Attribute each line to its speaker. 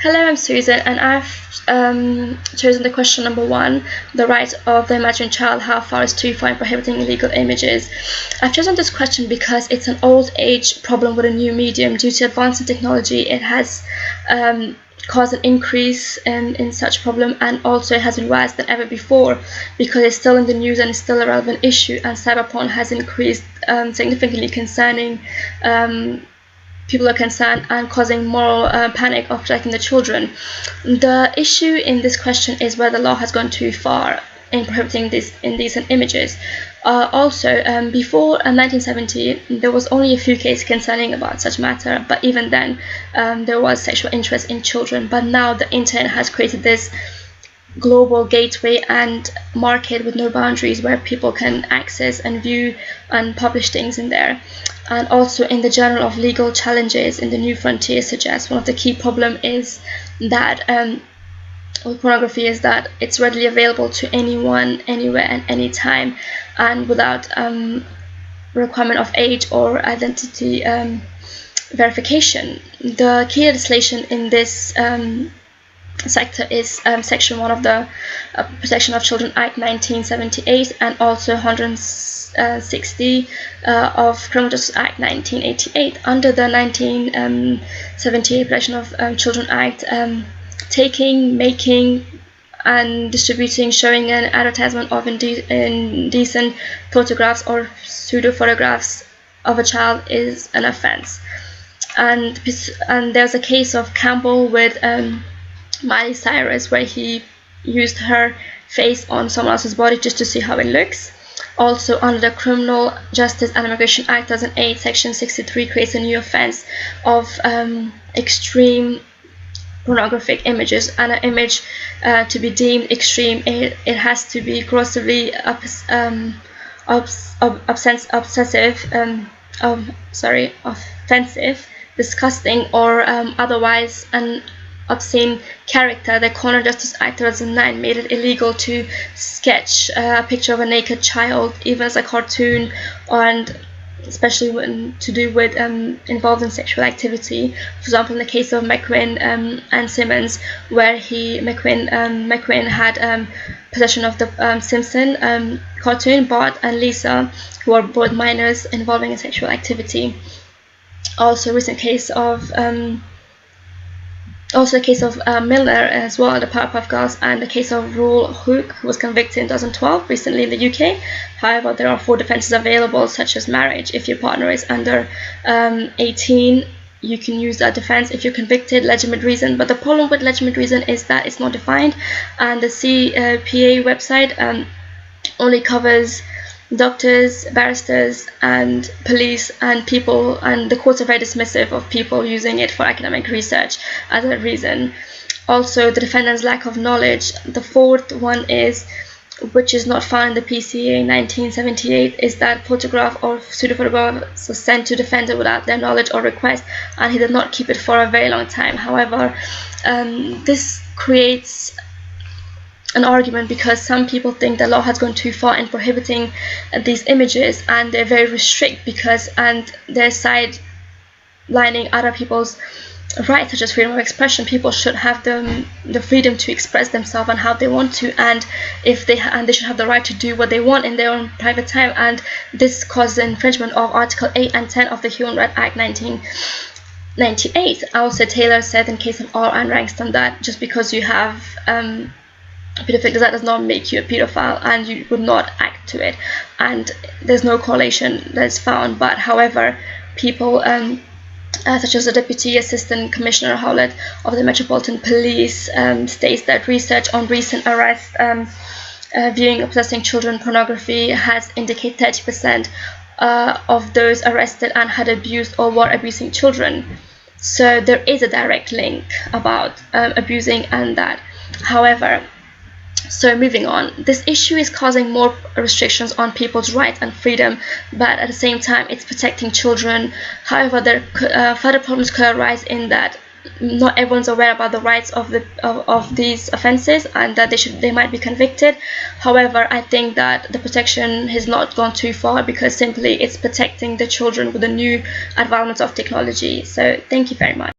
Speaker 1: Hello, I'm Susan, and I've chosen the question number 1, the right of the imagined child, how far is too far in prohibiting illegal images. I've chosen this question because it's an old age problem with a new medium. Due to advancing technology, it has caused an increase in such problem, and also it has been worse than ever before because it's still in the news and it's still a relevant issue, and cyberporn has increased significantly concerning people are concerned and causing moral panic of protecting the children. The issue in this question is whether the law has gone too far in prohibiting these indecent images. Before 1970, there was only a few cases concerning about such matter, but even then there was sexual interest in children. But now the internet has created this global gateway and market with no boundaries where people can access and view and publish things in there. And also in the Journal of Legal Challenges in the New Frontier suggests one of the key problem is that with pornography is that it's readily available to anyone, anywhere and anytime, and without requirement of age or identity verification. The key legislation in this sector is Section 1 of the Protection of Children Act 1978 and also 160 of Criminal Justice Act 1988. Under the 1978 Protection of Children Act, taking, making and distributing, showing an advertisement of indecent photographs or pseudo photographs of a child is an offence. And there's a case of Campbell with Miley Cyrus where he used her face on someone else's body just to see how it looks. Also, under the Criminal Justice and Immigration Act 2008, Section 63 creates a new offence of extreme pornographic images, and an image to be deemed extreme, it has to be grossly offensive, disgusting, or otherwise an obscene character. The Criminal Justice Act 2009 made it illegal to sketch a picture of a naked child, even as a cartoon, and especially when to do with involved in sexual activity. For example, in the case of McQueen and Simmons, where McQueen had possession of the Simpson cartoon, Bart and Lisa, who are both minors involving in sexual activity. Also, a recent case of Milner as well, the Powerpuff Girls, and the case of Rule Hook, who was convicted in 2012 recently in the UK. However, there are 4 defences available, such as marriage. If your partner is under 18, you can use that defence if you're convicted, legitimate reason. But the problem with legitimate reason is that it's not defined, and the CPA website only covers doctors, barristers and police and people, and the courts are very dismissive of people using it for academic research as a reason. Also, the defendant's lack of knowledge. The 4th one is, which is not found in the PCA 1978, is that photograph or pseudo photograph was sent to defendant without their knowledge or request, and he did not keep it for a very long time. However, this creates an argument because some people think the law has gone too far in prohibiting these images, and they're very restrict and they're sidelining other people's rights, such as freedom of expression. People should have the freedom to express themselves and how they want to, and they should have the right to do what they want in their own private time. And this causes infringement of Article 8 and 10 of the Human Rights Act 1998. Also, Taylor said in case of R and Rankston that just because you have pedophile, that does not make you a pedophile, and you would not act to it, and there's no correlation that's found. But however, people such as the Deputy Assistant Commissioner Howlett of the Metropolitan Police states that research on recent arrests viewing or possessing children pornography has indicated 30% of those arrested and had abused or were abusing children. So there is a direct link about abusing and that. However, so moving on, this issue is causing more restrictions on people's rights and freedom, but at the same time it's protecting children. However, there further problems could arise in that not everyone's aware about the rights of these offences, and that they might be convicted. However, I think that the protection has not gone too far because simply it's protecting the children with the new advancements of technology. So thank you very much.